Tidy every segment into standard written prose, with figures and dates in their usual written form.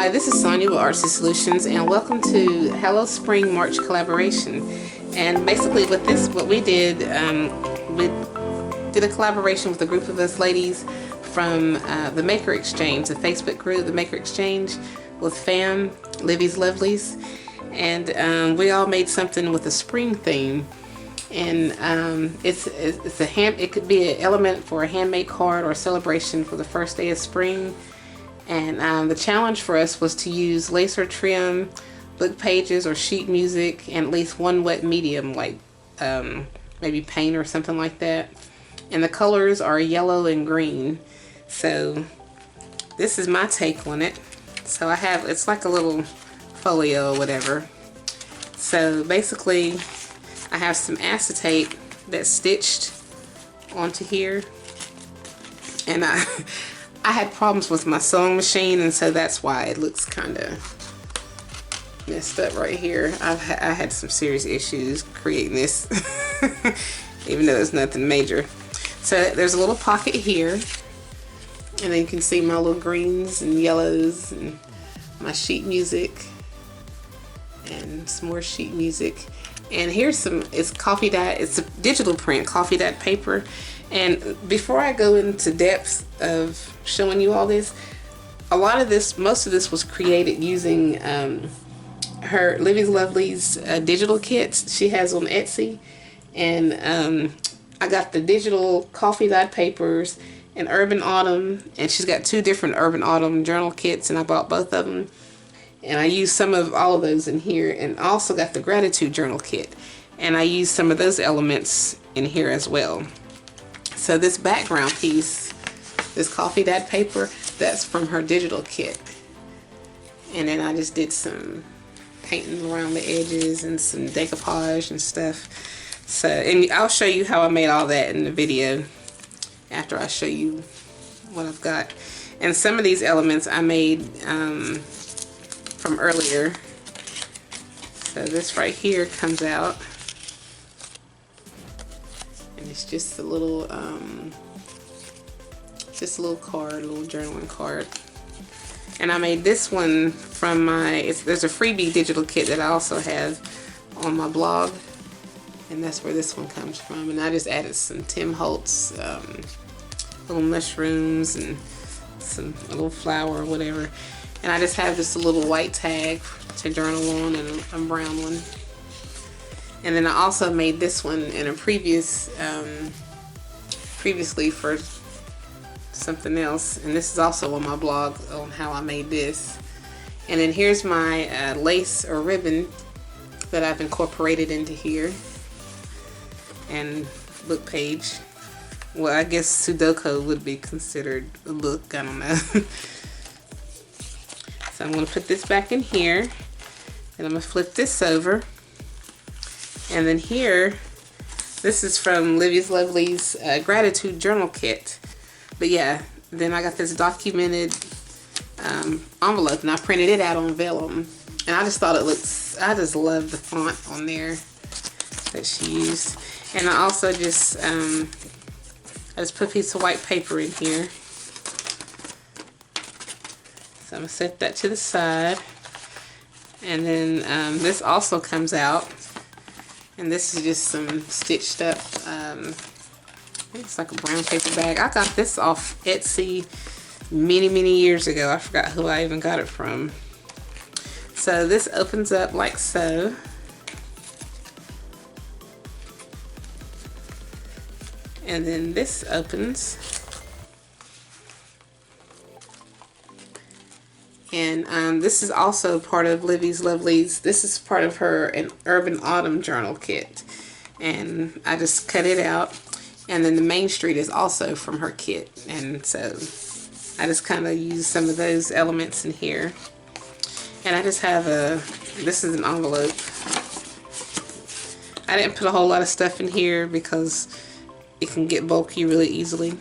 Hi, this is Sonia with Artsy Solutions, and welcome to Hello Spring March collaboration. And basically, what we did a collaboration with a group of us ladies from the Maker Exchange, the Facebook group, the Maker Exchange, with Pham, LiviesLovelies, and we all made something with a spring theme. And it could be an element for a handmade card or a celebration for the first day of spring. And the challenge for us was to use lacer trim, book pages, or sheet music, and at least one wet medium, like maybe paint or something like that. And the colors are yellow and green. So this is my take on it. So it's like a little folio or whatever. So basically, I have some acetate that's stitched onto here, and I had problems with my sewing machine, and so that's why it looks kind of messed up right here. I had some serious issues creating this, even though it's nothing major. So there's a little pocket here, and then you can see my little greens and yellows and my sheet music and some more sheet music. And here's it's coffee dyed, it's a digital print, coffee dyed paper. And before I go into depth of showing you all this, most of this was created using her LiviesLovelies digital kits she has on Etsy. And I got the digital coffee dyed papers and Urban Autumn, and she's got two different Urban Autumn journal kits, and I bought both of them. And I used some of all of those in here, and I also got the gratitude journal kit, and I used some of those elements in here as well. So this background piece, this coffee dyed paper, that's from her digital kit. And then I just did some painting around the edges and some decoupage and stuff. So, and I'll show you how I made all that in the video after I show you what I've got. And some of these elements I made from earlier. So this right here comes out, and it's just a little card, a little journaling card. And I made this one from there's a FREEBIE digital kit that I also have on my blog, and that's where this one comes from. And I just added some Tim Holtz little mushrooms and a little flower or whatever. And I just have just a little white tag to journal on, and a brown one. And then I also made this one in a previously for something else. And this is also on my blog on how I made this. And then here's my lace or ribbon that I've incorporated into here. And book page. Well, I guess Sudoku would be considered a book. I don't know. So I'm going to put this back in here, and I'm going to flip this over. And then here, this is from LiviesLovelies Gratitude Journal Kit. But yeah, then I got this documented envelope, and I printed it out on vellum. And I just thought I just love the font on there that she used. And I also just, I just put a piece of white paper in here. So I'm going to set that to the side. And then this also comes out. And this is just some stitched up, I think it's like a brown paper bag. I got this off Etsy many years ago. I forgot who I even got it from. So this opens up like so. And then this opens. And this is also part of LiviesLovelies. This is part of an Urban Autumn journal kit. And I just cut it out. And then the Main Street is also from her kit. And so I just kind of used some of those elements in here. And I just have this is an envelope. I didn't put a whole lot of stuff in here because it can get bulky really easily.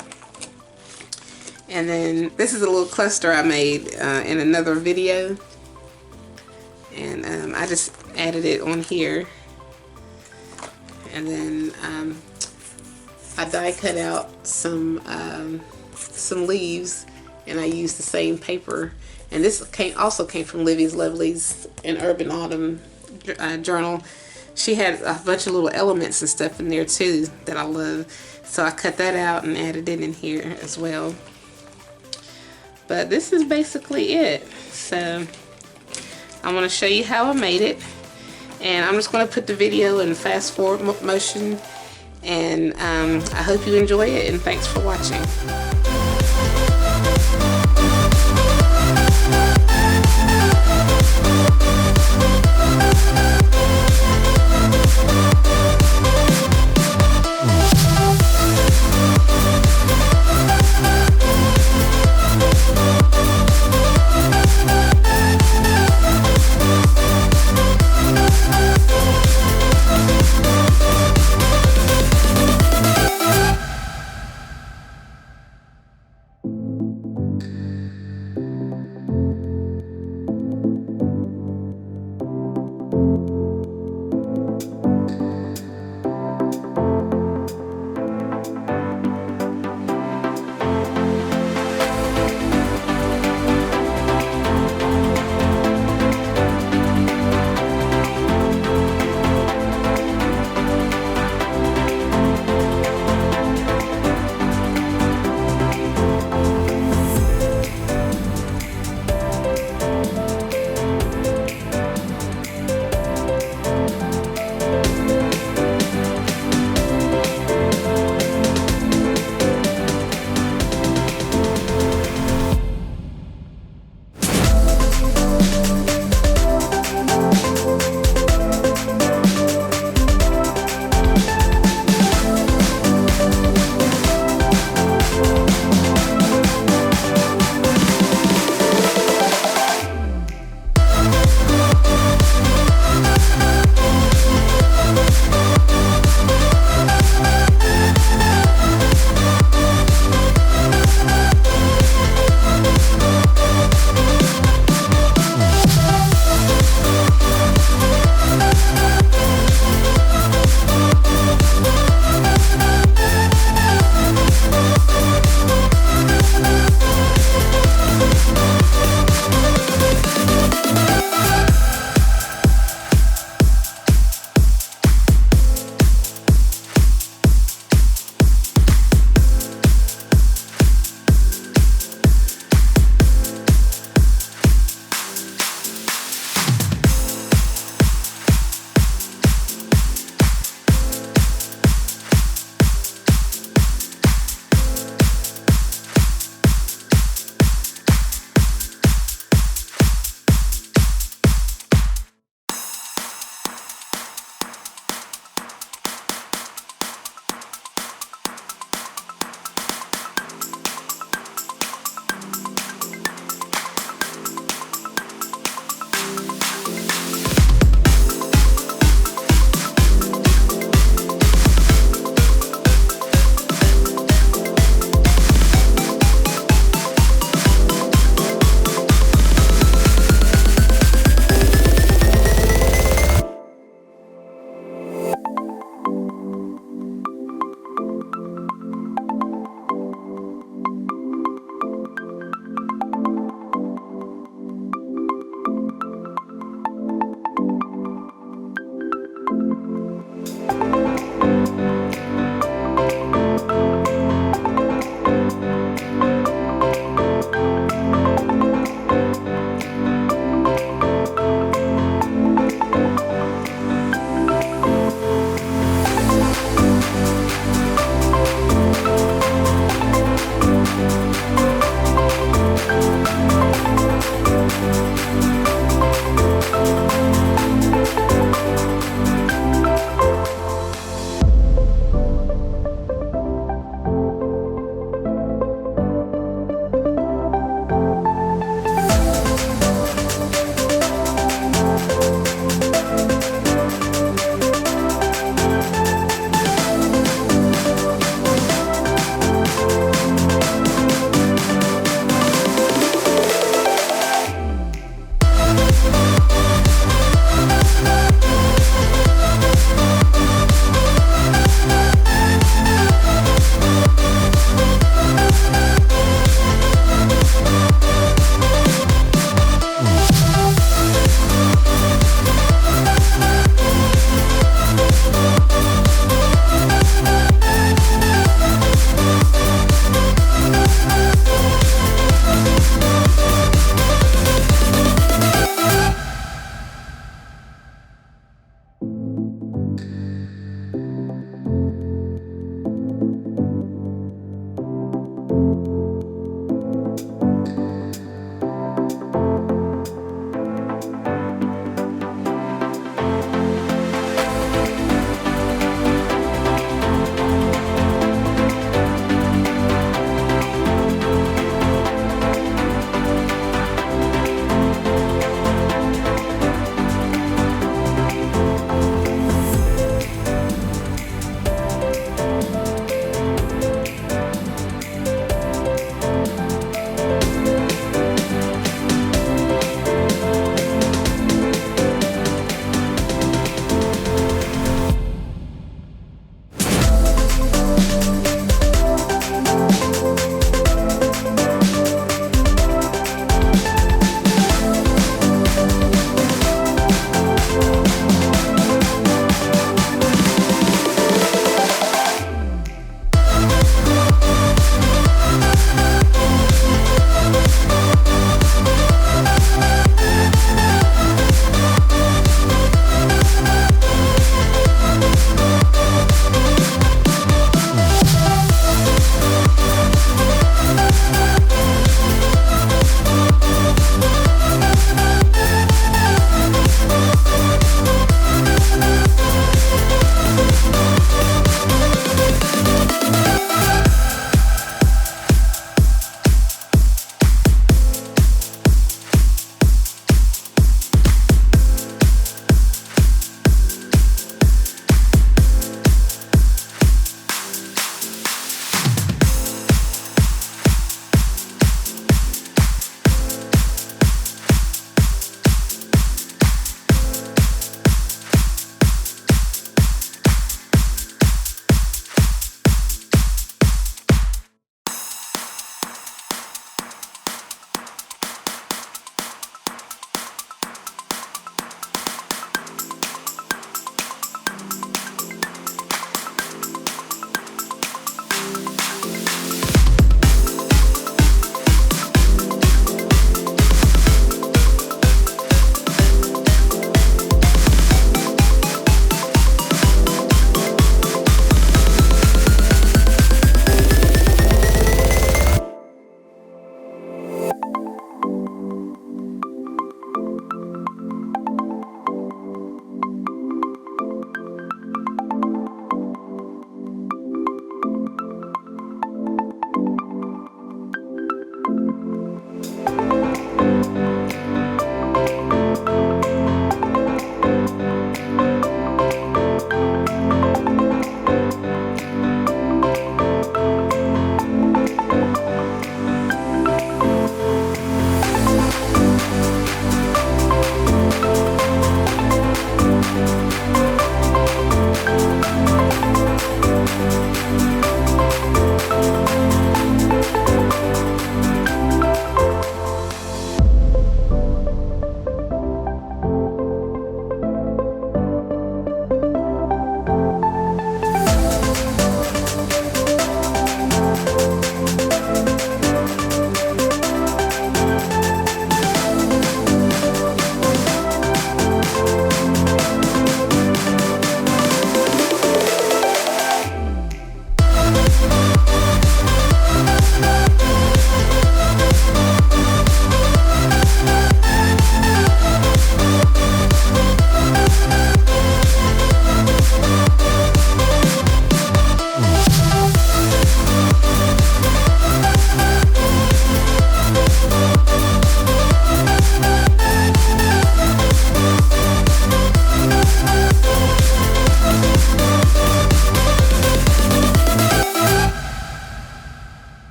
And then this is a little cluster I made in another video, and I just added it on here. And then I die cut out some leaves and I used the same paper. And this also came from LiviesLovelies and Urban Autumn journal. She had a bunch of little elements and stuff in there too that I love. So I cut that out and added it in here as well. But this is basically it. So I want to show you how I made it. And I'm just going to put the video in fast forward motion. And I hope you enjoy it, and thanks for watching.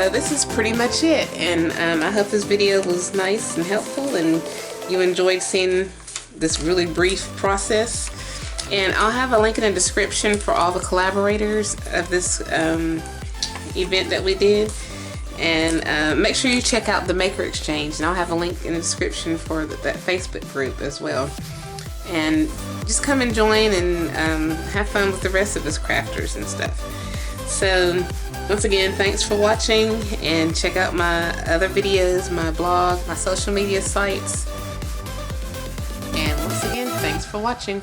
this is pretty much it, and I hope this video was nice and helpful and you enjoyed seeing this really brief process. And I'll have a link in the description for all the collaborators of this event that we did. And make sure you check out the Maker Exchange, and I'll have a link in the description for that Facebook group as well. And just come and join and have fun with the rest of us crafters and stuff. So once again, thanks for watching, and check out my other videos, my blog, my social media sites. And once again, thanks for watching.